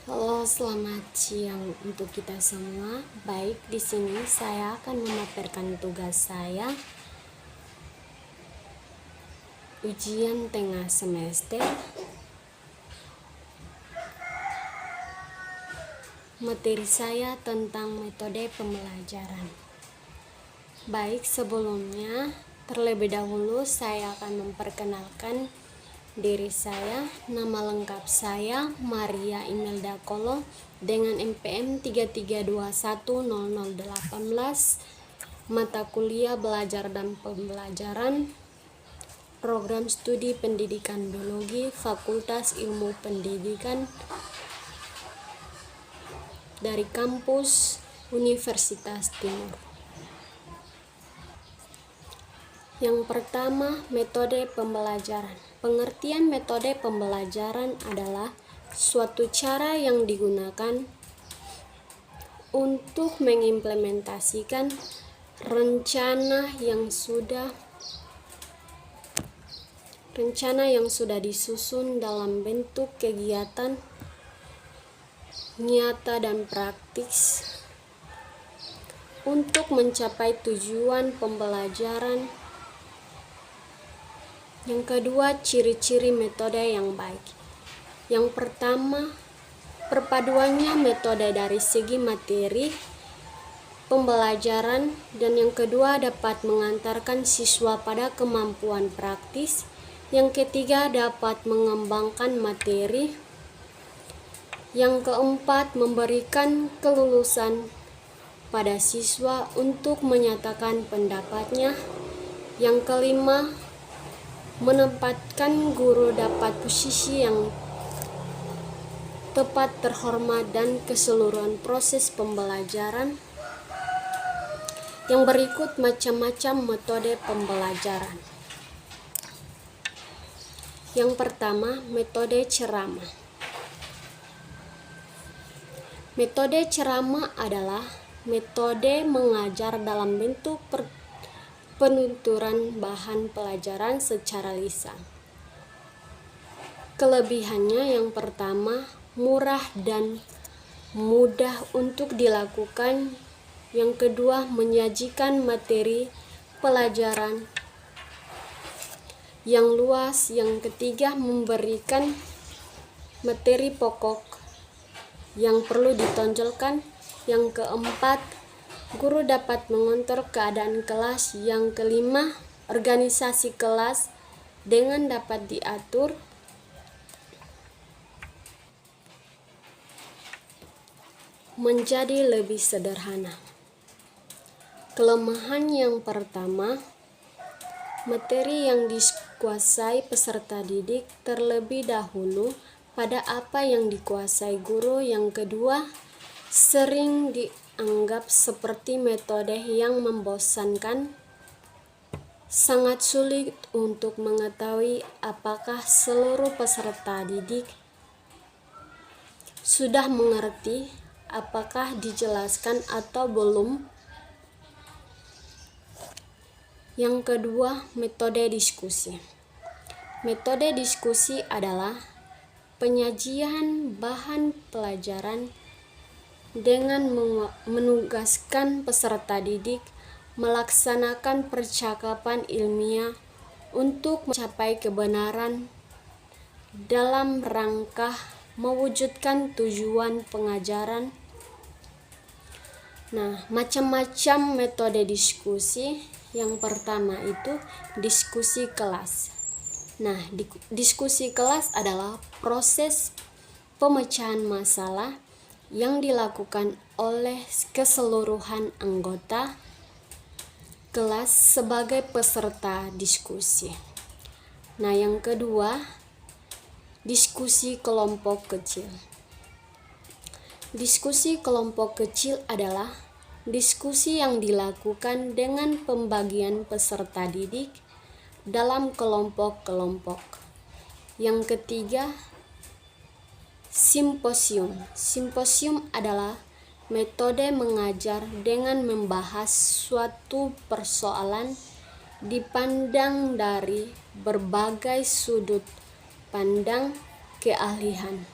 Halo, selamat siang untuk kita semua. Baik, di sini saya akan memaparkan tugas saya ujian tengah semester. Materi saya tentang metode pembelajaran. Baik, sebelumnya terlebih dahulu saya akan memperkenalkan diri saya. Nama lengkap saya Maria Imelda Kolo dengan NPM 33210018, mata kuliah belajar dan pembelajaran, program studi pendidikan biologi, Fakultas Ilmu Pendidikan dari kampus Universitas Timur. Yang pertama, metode pembelajaran. Pengertian metode pembelajaran adalah suatu cara yang digunakan untuk mengimplementasikan rencana yang sudah disusun dalam bentuk kegiatan nyata dan praktis untuk mencapai tujuan pembelajaran. Yang kedua, ciri-ciri metode yang baik. Yang pertama, perpaduannya metode dari segi materi pembelajaran, dan yang kedua dapat mengantarkan siswa pada kemampuan praktis. Yang ketiga, dapat mengembangkan materi. Yang keempat, memberikan kelulusan pada siswa untuk menyatakan pendapatnya. Yang kelima, menempatkan guru dapat posisi yang tepat, terhormat, dan keseluruhan proses pembelajaran. Yang berikut macam-macam metode pembelajaran. Yang pertama, metode ceramah. Metode ceramah adalah metode mengajar dalam bentuk penuturan bahan pelajaran secara lisan. Kelebihannya yang pertama, murah dan mudah untuk dilakukan. Yang kedua, menyajikan materi pelajaran yang luas. Yang ketiga, memberikan materi pokok yang perlu ditonjolkan. Yang keempat, guru dapat mengontrol keadaan kelas. Yang kelima, organisasi kelas dengan dapat diatur. Menjadi lebih sederhana. Kelemahan yang pertama, materi yang dikuasai peserta didik terlebih dahulu pada apa yang dikuasai guru. Yang kedua, sering dianggap seperti metode yang membosankan. Sangat sulit untuk mengetahui apakah seluruh peserta didik sudah mengerti, apakah dijelaskan atau belum. Yang kedua, metode diskusi. Metode diskusi adalah penyajian bahan pelajaran dengan menugaskan peserta didik melaksanakan percakapan ilmiah untuk mencapai kebenaran dalam rangka mewujudkan tujuan pengajaran. Nah, macam-macam metode diskusi. Yang pertama itu diskusi kelas. Nah, diskusi kelas adalah proses pemecahan masalah yang dilakukan oleh keseluruhan anggota kelas sebagai peserta diskusi. Nah, yang kedua, diskusi kelompok kecil. Diskusi kelompok kecil adalah diskusi yang dilakukan dengan pembagian peserta didik dalam kelompok-kelompok. Yang ketiga, simposium. Simposium adalah metode mengajar dengan membahas suatu persoalan dipandang dari berbagai sudut pandang keahlian.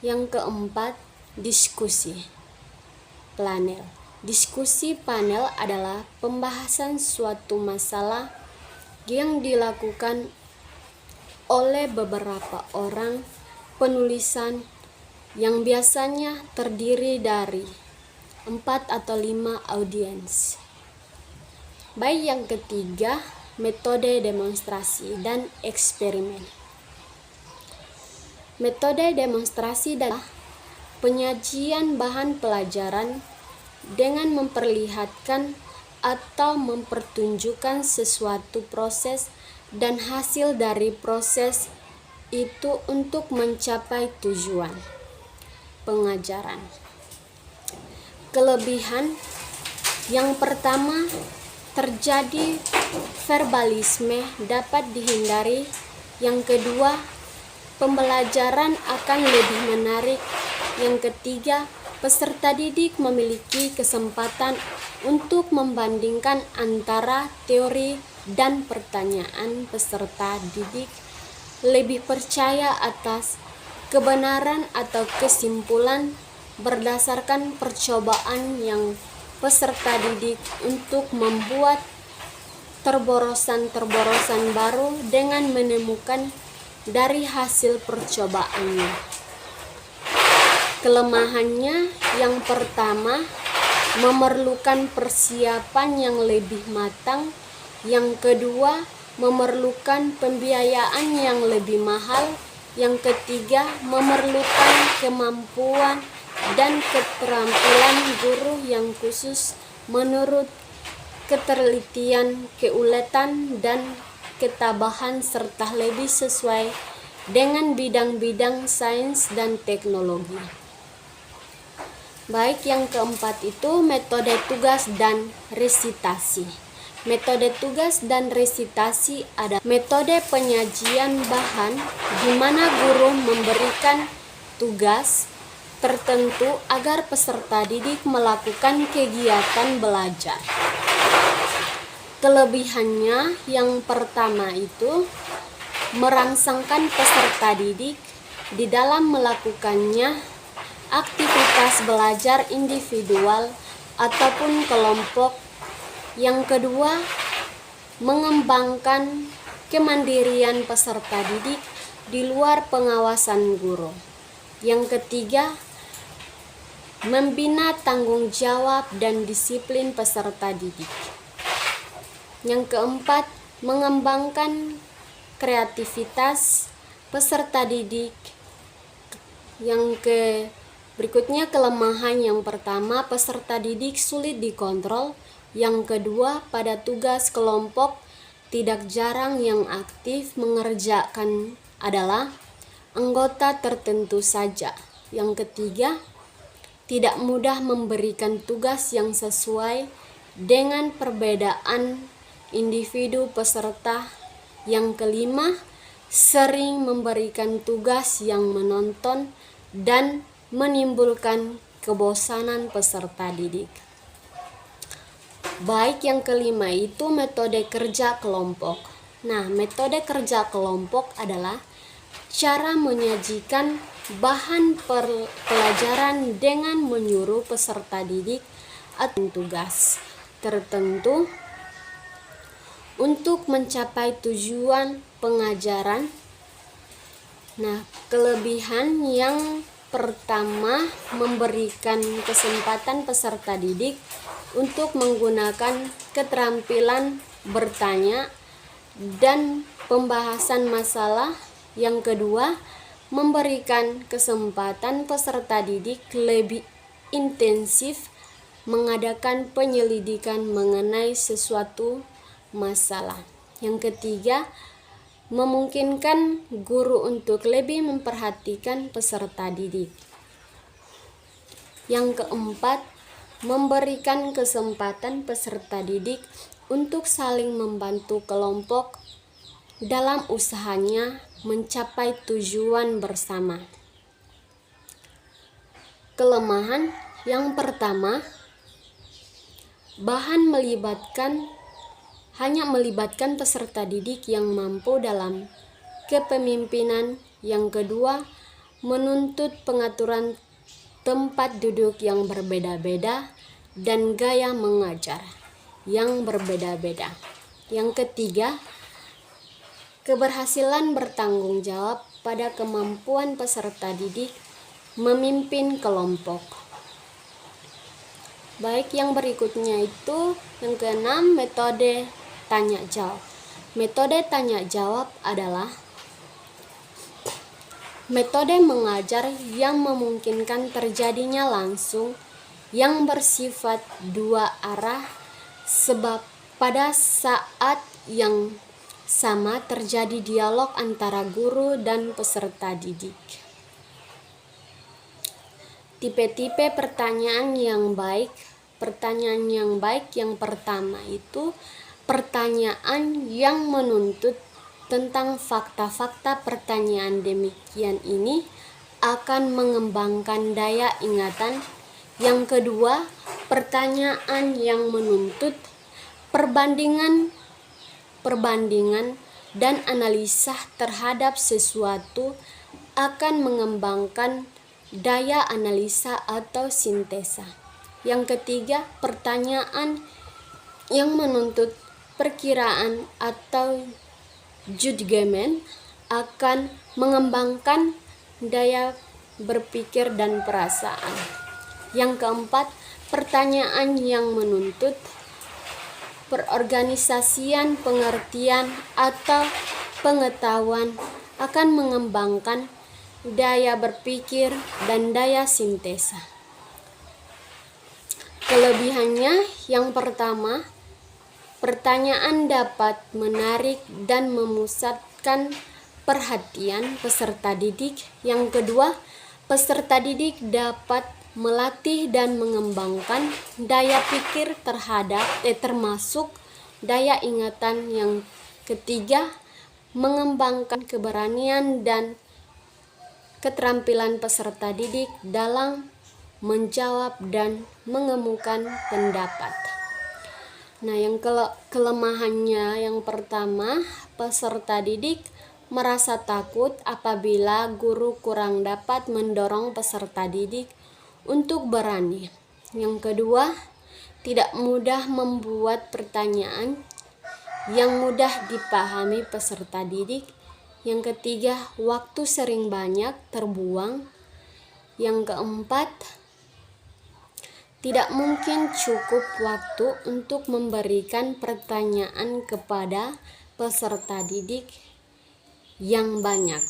Yang keempat, diskusi panel. Diskusi panel adalah pembahasan suatu masalah yang dilakukan oleh beberapa orang penulisan yang biasanya terdiri dari 4 atau 5 audiens. Baik yang ketiga, metode demonstrasi dan eksperimen. Metode demonstrasi adalah penyajian bahan pelajaran dengan memperlihatkan atau mempertunjukkan sesuatu proses dan hasil dari proses itu untuk mencapai tujuan pengajaran. Kelebihan yang pertama, terjadi verbalisme dapat dihindari. Yang kedua, pembelajaran akan lebih menarik. Yang ketiga, peserta didik memiliki kesempatan untuk membandingkan antara teori dan pertanyaan. Peserta didik lebih percaya atas kebenaran atau kesimpulan berdasarkan percobaan yang peserta didik untuk membuat terborosan-terborosan baru dengan menemukan dari hasil percobaannya. Kelemahannya yang pertama, memerlukan persiapan yang lebih matang. Yang kedua, memerlukan pembiayaan yang lebih mahal. Yang ketiga, memerlukan kemampuan dan keterampilan guru yang khusus menurut ketelitian, keuletan, dan ketabahan serta lebih sesuai dengan bidang-bidang sains dan teknologi. Baik yang keempat itu metode tugas dan resitasi. Metode tugas dan resitasi adalah metode penyajian bahan di mana guru memberikan tugas tertentu agar peserta didik melakukan kegiatan belajar. Kelebihannya yang pertama itu merangsangkan peserta didik di dalam melakukannya aktivitas belajar individual ataupun kelompok. Yang kedua, mengembangkan kemandirian peserta didik di luar pengawasan guru. Yang ketiga, membina tanggung jawab dan disiplin peserta didik. Yang keempat, mengembangkan kreativitas peserta didik. Berikutnya kelemahan yang pertama, peserta didik sulit dikontrol. Yang kedua, pada tugas kelompok tidak jarang yang aktif mengerjakan adalah anggota tertentu saja. Yang ketiga, tidak mudah memberikan tugas yang sesuai dengan perbedaan individu peserta. Yang kelima, sering memberikan tugas yang menonton dan menimbulkan kebosanan peserta didik. Baik yang kelima itu metode kerja kelompok. Nah, metode kerja kelompok adalah cara menyajikan bahan pelajaran dengan menyuruh peserta didik atau tugas tertentu untuk mencapai tujuan pengajaran. Nah, kelebihan yang pertama, memberikan kesempatan peserta didik untuk menggunakan keterampilan bertanya dan pembahasan masalah. Yang kedua, memberikan kesempatan peserta didik lebih intensif mengadakan penyelidikan mengenai sesuatu masalah. Yang ketiga, memungkinkan guru untuk lebih memperhatikan peserta didik. Yang keempat, memberikan kesempatan peserta didik untuk saling membantu kelompok dalam usahanya mencapai tujuan bersama. Kelemahan yang pertama, bahan hanya melibatkan peserta didik yang mampu dalam kepemimpinan. Yang kedua, menuntut pengaturan tempat duduk yang berbeda-beda dan gaya mengajar yang berbeda-beda. Yang ketiga, keberhasilan bertanggung jawab pada kemampuan peserta didik memimpin kelompok. Baik, yang berikutnya itu yang keenam, metode tanya jawab. Metode tanya jawab adalah metode mengajar yang memungkinkan terjadinya langsung yang bersifat dua arah, sebab pada saat yang sama terjadi dialog antara guru dan peserta didik. Tipe-tipe pertanyaan yang baik. Pertanyaan yang baik yang pertama itu pertanyaan yang menuntut tentang fakta-fakta. Pertanyaan demikian ini akan mengembangkan daya ingatan. Yang kedua, pertanyaan yang menuntut perbandingan dan analisa terhadap sesuatu akan mengembangkan daya analisa atau sintesa. Yang ketiga, pertanyaan yang menuntut perkiraan atau judgement akan mengembangkan daya berpikir dan perasaan. Yang keempat, pertanyaan yang menuntut perorganisasian pengertian atau pengetahuan akan mengembangkan daya berpikir dan daya sintesa. Kelebihannya, yang pertama, pertanyaan dapat menarik dan memusatkan perhatian peserta didik. Yang kedua, peserta didik dapat melatih dan mengembangkan daya pikir termasuk daya ingatan. Yang ketiga, mengembangkan keberanian dan keterampilan peserta didik dalam menjawab dan mengemukakan pendapat. Nah, yang kelemahannya yang pertama, peserta didik merasa takut apabila guru kurang dapat mendorong peserta didik untuk berani. Yang kedua, tidak mudah membuat pertanyaan yang mudah dipahami peserta didik. Yang ketiga, waktu sering banyak terbuang. Yang keempat, tidak mungkin cukup waktu untuk memberikan pertanyaan kepada peserta didik yang banyak.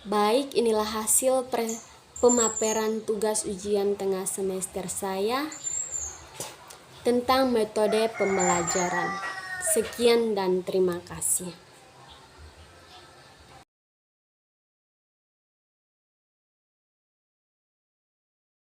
Baik, inilah hasil pemaparan tugas ujian tengah semester saya tentang metode pembelajaran. Sekian dan terima kasih.